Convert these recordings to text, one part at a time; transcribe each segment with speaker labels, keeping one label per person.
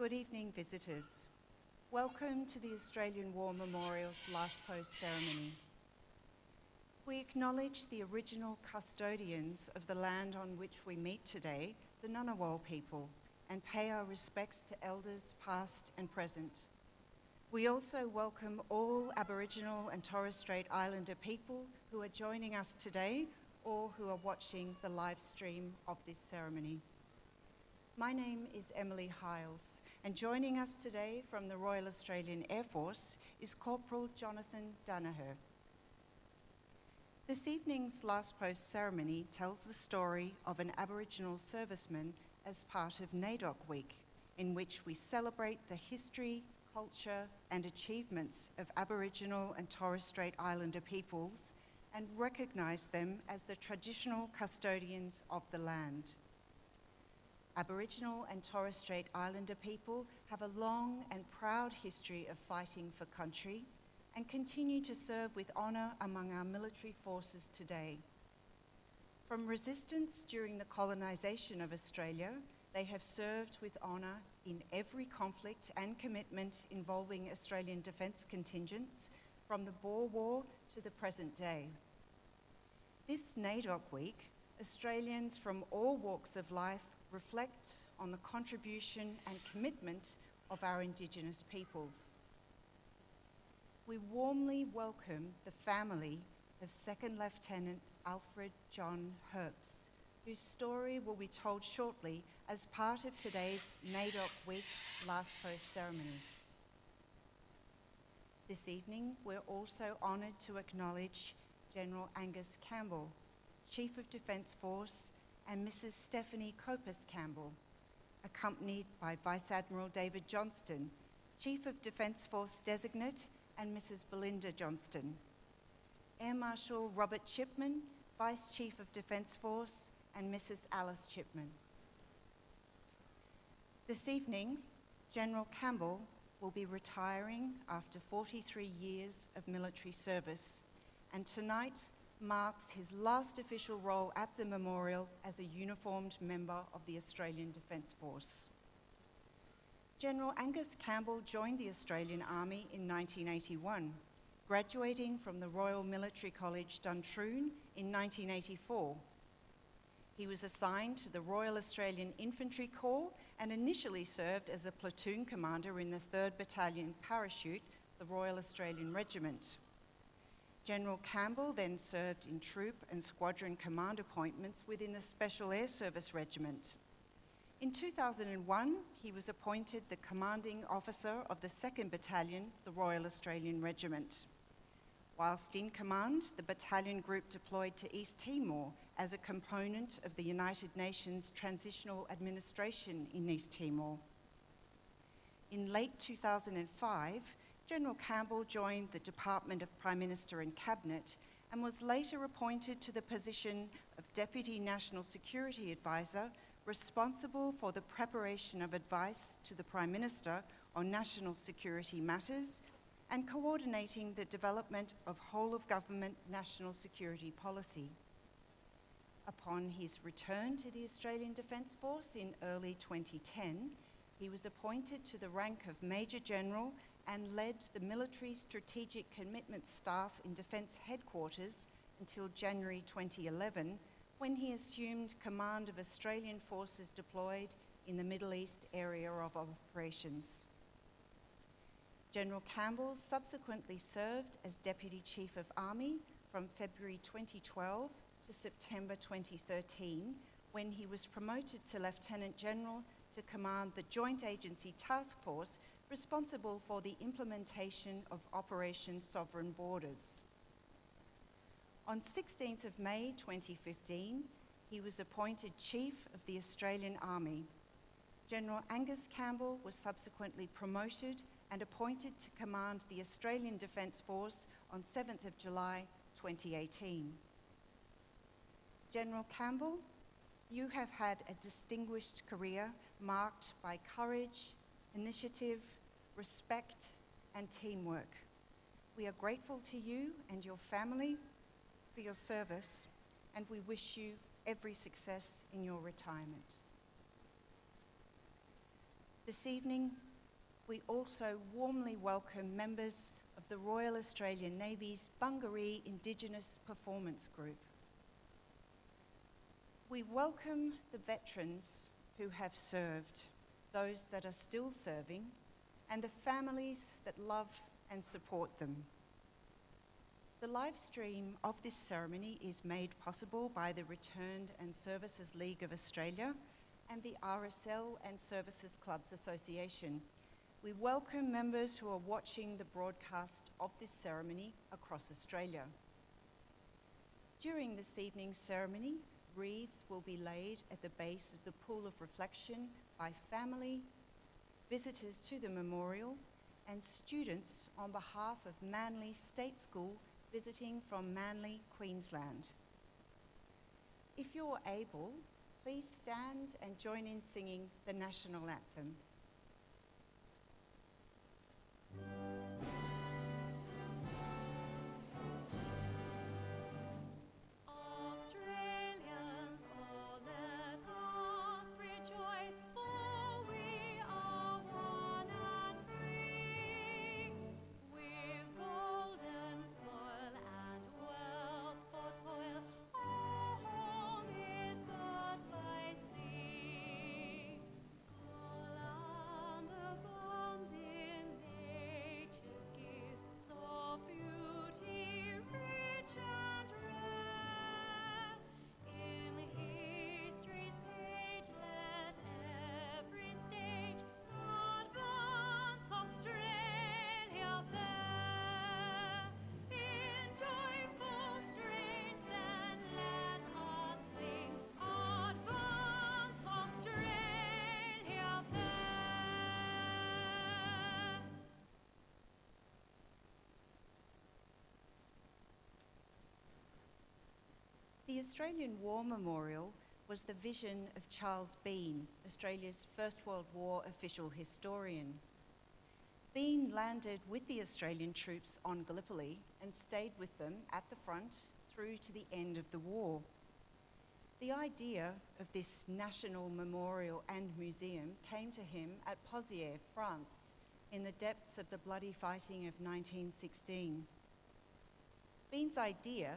Speaker 1: Good evening, visitors. Welcome to the Australian War Memorial's Last Post ceremony. We acknowledge the original custodians of the land on which we meet today, the Ngunnawal people, and pay our respects to elders past and present. We also welcome all Aboriginal and Torres Strait Islander people who are joining us today or who are watching the live stream of this ceremony. My name is Emily Hiles, and joining us today from the Royal Australian Air Force is Corporal Jonathan Danaher. This evening's Last Post ceremony tells the story of an Aboriginal serviceman as part of NAIDOC Week, in which we celebrate the history, culture and achievements of Aboriginal and Torres Strait Islander peoples and recognise them as the traditional custodians of the land. Aboriginal and Torres Strait Islander people have a long and proud history of fighting for country and continue to serve with honour among our military forces today. From resistance during the colonisation of Australia, they have served with honour in every conflict and commitment involving Australian defence contingents from the Boer War to the present day. This NAIDOC Week, Australians from all walks of life reflect on the contribution and commitment of our Indigenous peoples. We warmly welcome the family of Second Lieutenant Alfred John Herps, whose story will be told shortly as part of today's NAIDOC Week Last Post ceremony. This evening, we're also honoured to acknowledge General Angus Campbell, Chief of Defence Force, and Mrs. Stephanie Copus Campbell, accompanied by Vice Admiral David Johnston, Chief of Defence Force Designate, and Mrs. Belinda Johnston, Air Marshal Robert Chipman, Vice Chief of Defence Force, and Mrs. Alice Chipman. This evening, General Campbell will be retiring after 43 years of military service, and tonight marks his last official role at the memorial as a uniformed member of the Australian Defence Force. General Angus Campbell joined the Australian Army in 1981, graduating from the Royal Military College Duntroon in 1984. He was assigned to the Royal Australian Infantry Corps and initially served as a platoon commander in the 3rd Battalion Parachute, the Royal Australian Regiment. General Campbell then served in troop and squadron command appointments within the Special Air Service Regiment. In 2001, he was appointed the commanding officer of the 2nd Battalion, the Royal Australian Regiment. Whilst in command, the battalion group deployed to East Timor as a component of the United Nations Transitional Administration in East Timor. In late 2005, General Campbell joined the Department of Prime Minister and Cabinet and was later appointed to the position of Deputy National Security Advisor, responsible for the preparation of advice to the Prime Minister on national security matters and coordinating the development of whole-of-government national security policy. Upon his return to the Australian Defence Force in early 2010, he was appointed to the rank of Major General and led the Military Strategic Commitment Staff in Defence Headquarters until January 2011, when he assumed command of Australian forces deployed in the Middle East area of operations. General Campbell subsequently served as Deputy Chief of Army from February 2012 to September 2013, when he was promoted to Lieutenant General to command the Joint Agency Task Force responsible for the implementation of Operation Sovereign Borders. On 16th of May 2015, he was appointed Chief of the Australian Army. General Angus Campbell was subsequently promoted and appointed to command the Australian Defence Force on 7th of July 2018. General Campbell, you have had a distinguished career marked by courage, initiative, respect, and teamwork. We are grateful to you and your family for your service, and we wish you every success in your retirement. This evening, we also warmly welcome members of the Royal Australian Navy's Bungaree Indigenous Performance Group. We welcome the veterans who have served, those that are still serving, and the families that love and support them. The live stream of this ceremony is made possible by the Returned and Services League of Australia and the RSL and Services Clubs Association. We welcome members who are watching the broadcast of this ceremony across Australia. During this evening's ceremony, wreaths will be laid at the base of the pool of reflection by family, visitors to the memorial, and students on behalf of Manly State School visiting from Manly, Queensland. If you're able, please stand and join in singing the national anthem. The Australian War Memorial was the vision of Charles Bean, Australia's First World War official historian. Bean landed with the Australian troops on Gallipoli and stayed with them at the front through to the end of the war. The idea of this national memorial and museum came to him at Pozières, France, in the depths of the bloody fighting of 1916. Bean's idea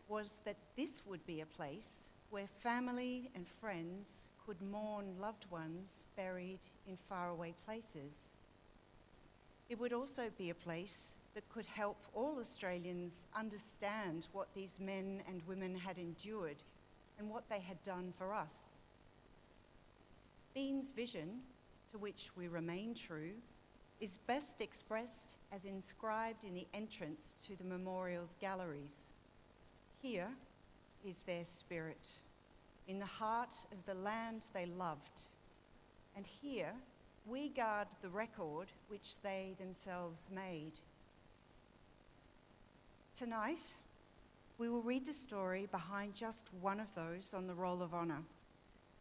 Speaker 1: was that this would be a place where family and friends could mourn loved ones buried in faraway places. It would also be a place that could help all Australians understand what these men and women had endured and what they had done for us. Bean's vision, to which we remain true, is best expressed as inscribed in the entrance to the memorial's galleries. Here is their spirit, in the heart of the land they loved. And here we guard the record which they themselves made. Tonight, we will read the story behind just one of those on the Roll of Honour,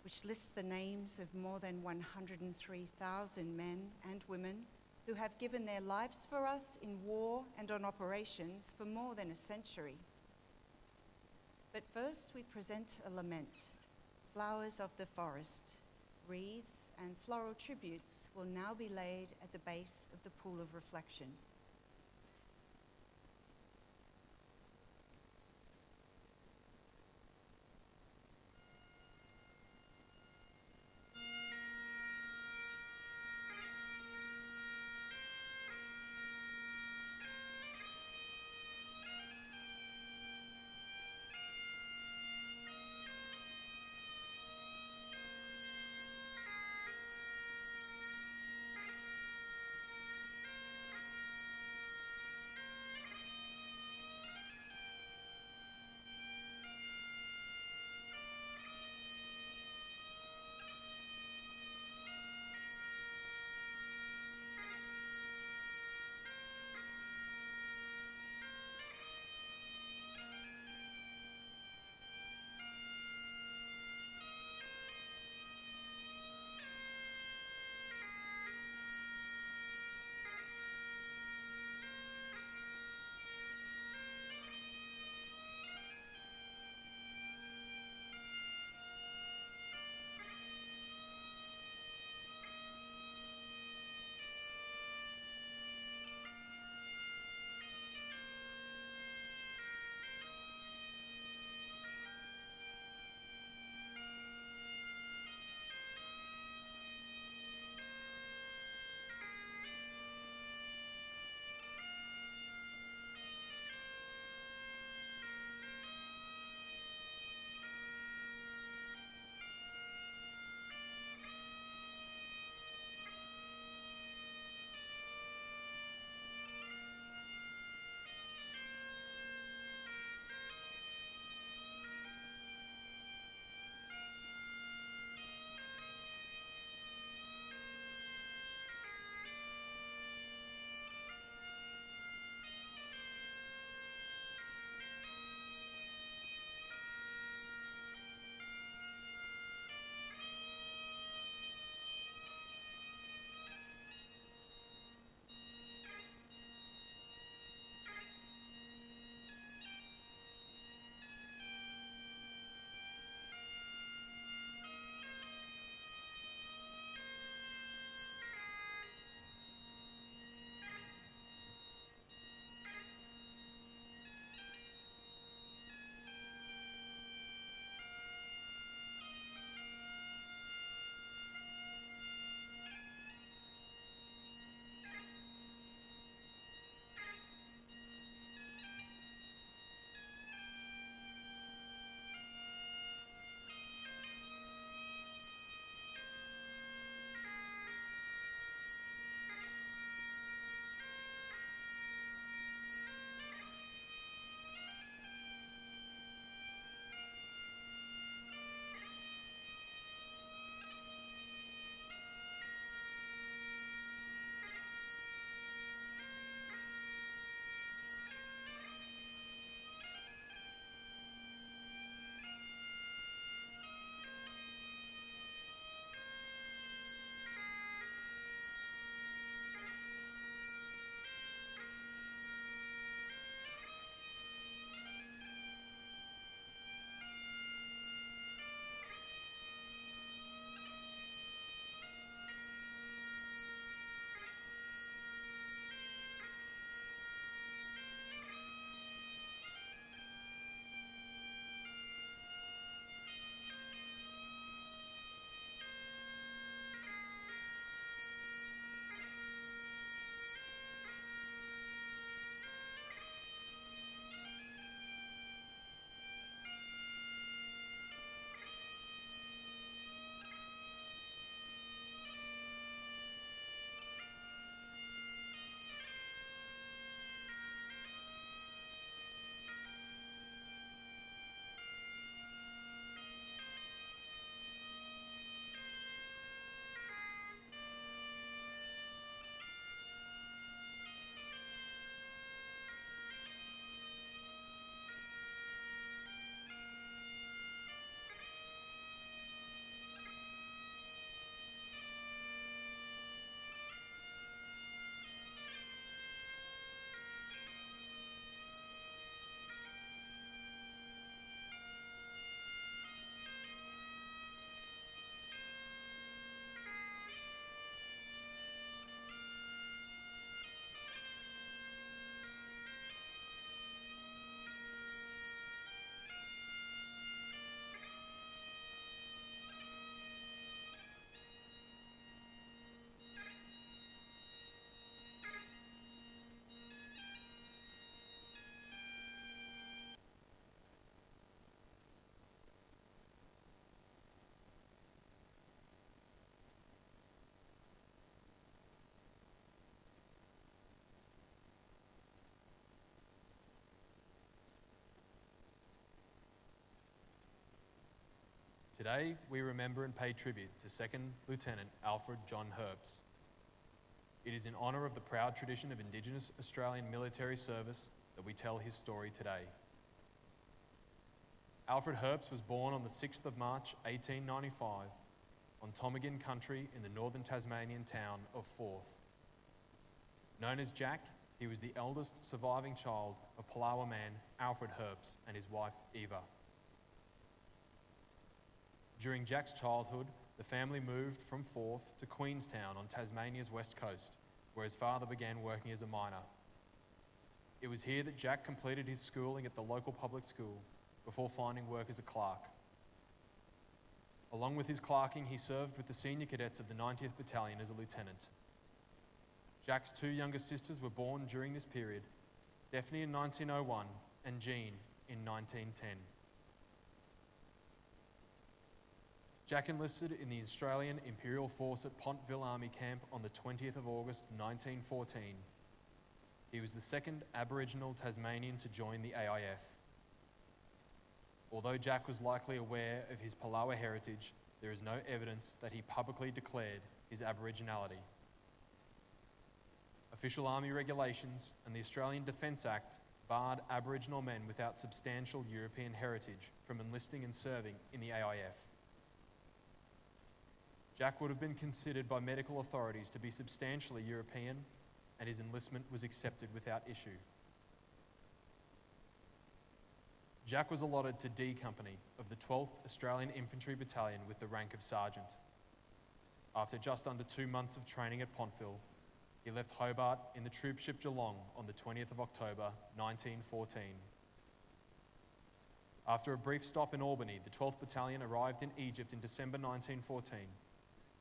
Speaker 1: which lists the names of more than 103,000 men and women who have given their lives for us in war and on operations for more than a century. But first we present a lament, Flowers of the Forest. Wreaths and floral tributes will now be laid at the base of the pool of reflection.
Speaker 2: Today, we remember and pay tribute to 2nd Lieutenant Alfred John Herps. It is in honour of the proud tradition of Indigenous Australian military service that we tell his story today. Alfred Herps was born on the 6th of March 1895 on Ptomagon country in the northern Tasmanian town of Forth. Known as Jack, he was the eldest surviving child of Palawa man Alfred Herps and his wife Eva. During Jack's childhood, the family moved from Forth to Queenstown on Tasmania's west coast, where his father began working as a miner. It was here that Jack completed his schooling at the local public school before finding work as a clerk. Along with his clerking, he served with the senior cadets of the 90th Battalion as a lieutenant. Jack's two younger sisters were born during this period, Daphne in 1901 and Jean in 1910. Jack enlisted in the Australian Imperial Force at Pontville Army Camp on the 20th of August 1914. He was the second Aboriginal Tasmanian to join the AIF. Although Jack was likely aware of his Palawa heritage, there is no evidence that he publicly declared his Aboriginality. Official Army regulations and the Australian Defence Act barred Aboriginal men without substantial European heritage from enlisting and serving in the AIF. Jack would have been considered by medical authorities to be substantially European, and his enlistment was accepted without issue. Jack was allotted to D Company of the 12th Australian Infantry Battalion with the rank of Sergeant. After just under 2 months of training at Pontville, he left Hobart in the troopship Geelong on the 20th of October 1914. After a brief stop in Albany, the 12th Battalion arrived in Egypt in December 1914.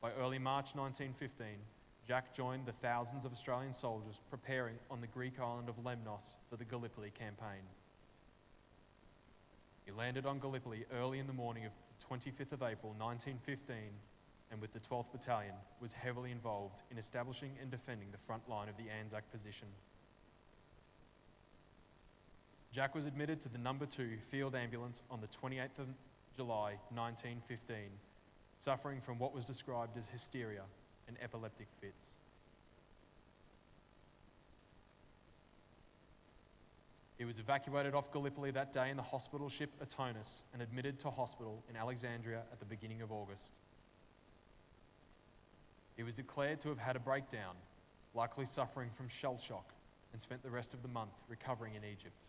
Speaker 2: By early March 1915, Jack joined the thousands of Australian soldiers preparing on the Greek island of Lemnos for the Gallipoli campaign. He landed on Gallipoli early in the morning of the 25th of April 1915, and with the 12th Battalion was heavily involved in establishing and defending the front line of the Anzac position. Jack was admitted to the No. 2 Field Ambulance on the 28th of July 1915, suffering from what was described as hysteria and epileptic fits. He was evacuated off Gallipoli that day in the hospital ship Adonis and admitted to hospital in Alexandria at the beginning of August. He was declared to have had a breakdown, likely suffering from shell shock, and spent the rest of the month recovering in Egypt.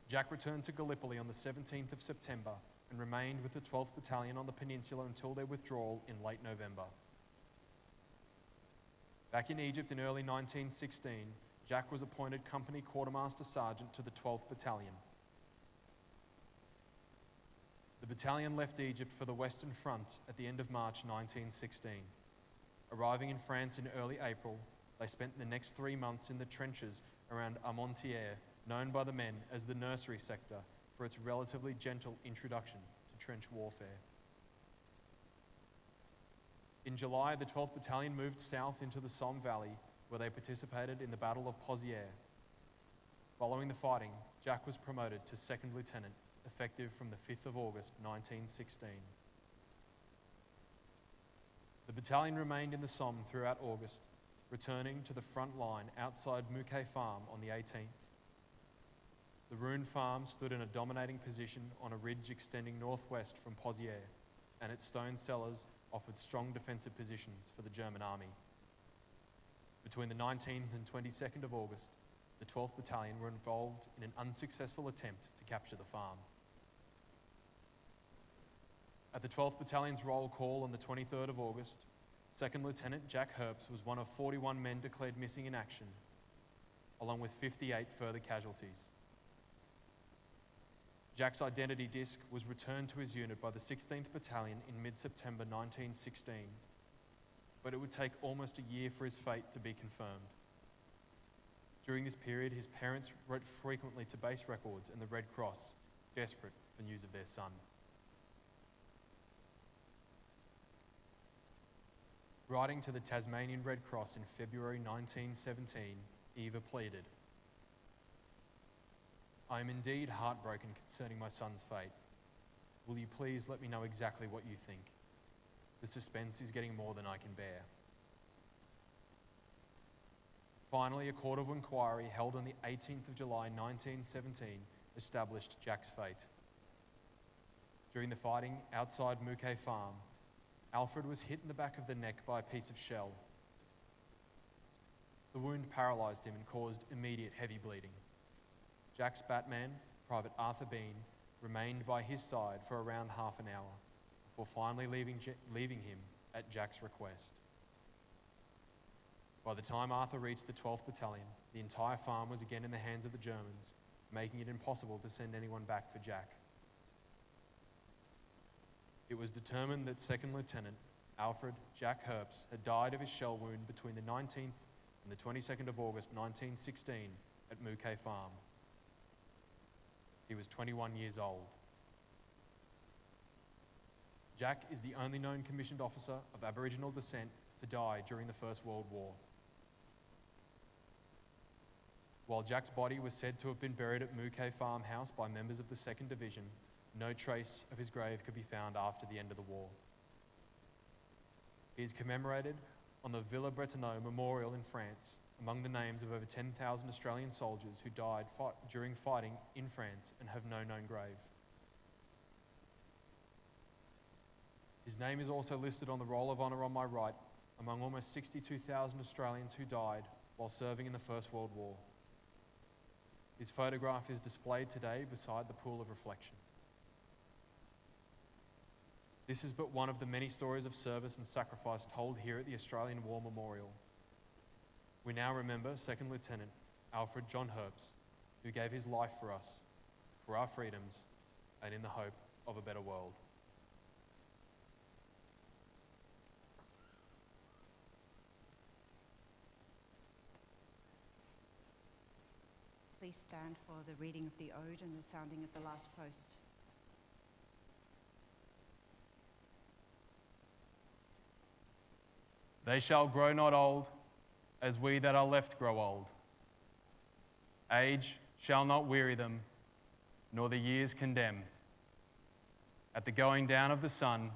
Speaker 2: Jack returned to Gallipoli on the 17th of September and remained with the 12th Battalion on the peninsula until their withdrawal in late November. Back in Egypt in early 1916, Jack was appointed Company Quartermaster Sergeant to the 12th Battalion. The battalion left Egypt for the Western Front at the end of March 1916. Arriving in France in early April, they spent the next 3 months in the trenches around Armentières, known by the men as the nursery sector for its relatively gentle introduction to trench warfare. In July, the 12th Battalion moved south into the Somme Valley, where they participated in the Battle of Pozières. Following the fighting, Jack was promoted to second lieutenant, effective from the 5th of August 1916. The battalion remained in the Somme throughout August, returning to the front line outside Mouquet Farm on the 18th. The ruined farm stood in a dominating position on a ridge extending northwest from Pozières, and its stone cellars offered strong defensive positions for the German army. Between the 19th and 22nd of August, the 12th Battalion were involved in an unsuccessful attempt to capture the farm. At the 12th Battalion's roll call on the 23rd of August, 2nd Lieutenant Jack Herps was one of 41 men declared missing in action, along with 58 further casualties. Jack's identity disc was returned to his unit by the 16th Battalion in mid-September 1916, but it would take almost a year for his fate to be confirmed. During this period, his parents wrote frequently to base records and the Red Cross, desperate for news of their son. Writing to the Tasmanian Red Cross in February 1917, Eva pleaded, "I am indeed heartbroken concerning my son's fate. will you please let me know exactly what you think? The suspense is getting more than I can bear. Finally, a court of inquiry held on the 18th of July 1917 established Jack's fate. During the fighting outside Mouquet Farm, Alfred was hit in the back of the neck by a piece of shell. The wound paralysed him and caused immediate heavy bleeding. Jack's Batman, Private Arthur Bean, remained by his side for around half an hour before finally leaving him at Jack's request. By the time Arthur reached the 12th Battalion, the entire farm was again in the hands of the Germans, making it impossible to send anyone back for Jack. It was determined that Second Lieutenant Alfred Jack Herps had died of his shell wound between the 19th and the 22nd of August 1916 at Mouquet Farm. He was 21 years old. Jack is the only known commissioned officer of Aboriginal descent to die during the First World War. While Jack's body was said to have been buried at Mouquet Farmhouse by members of the 2nd Division, no trace of his grave could be found after the end of the war. He is commemorated on the Villa Bretonneau Memorial in France, among the names of over 10,000 Australian soldiers who died during fighting in France and have no known grave. His name is also listed on the Roll of Honour on my right, among almost 62,000 Australians who died while serving in the First World War. His photograph is displayed today beside the pool of reflection. This is but one of the many stories of service and sacrifice told here at the Australian War Memorial. We now remember Second Lieutenant Alfred John Herps, who gave his life for us, for our freedoms, and in the hope of a better world.
Speaker 1: Please stand for the reading of the ode and the sounding of the last post.
Speaker 2: They shall grow not old, as we that are left grow old. Age shall not weary them, nor the years condemn. At the going down of the sun,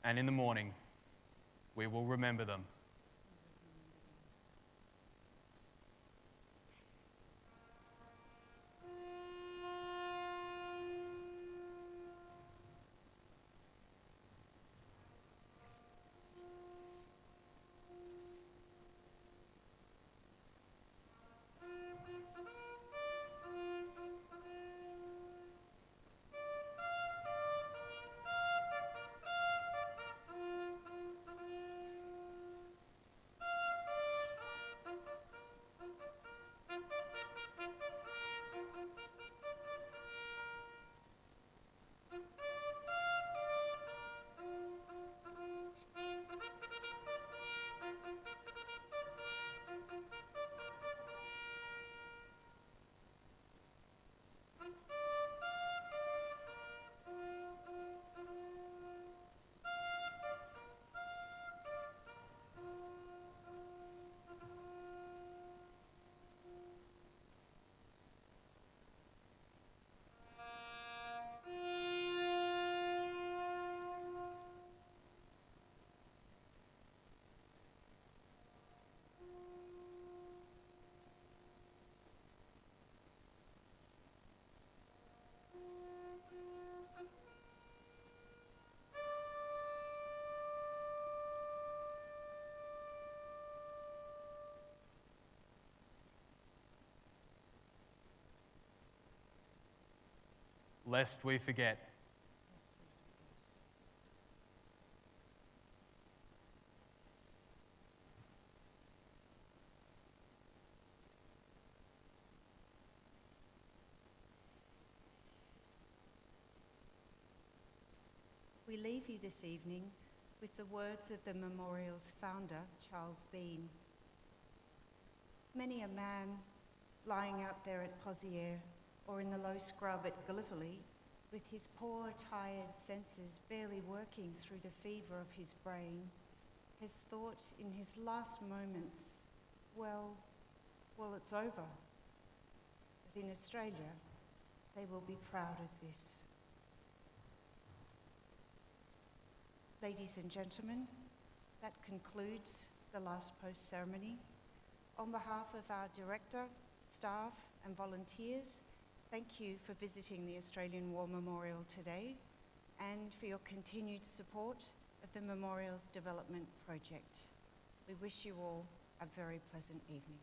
Speaker 2: and in the morning, we will remember them. Lest we forget.
Speaker 1: We leave you this evening with the words of the memorial's founder, Charles Bean. Many a man lying out there at Pozières or in the low scrub at Gallipoli, with his poor, tired senses barely working through the fever of his brain, has thought in his last moments, well, it's over. But in Australia, they will be proud of this. Ladies and gentlemen, that concludes the last post ceremony. On behalf of our director, staff and volunteers, thank you for visiting the Australian War Memorial today and for your continued support of the Memorial's development project. We wish you all a very pleasant evening.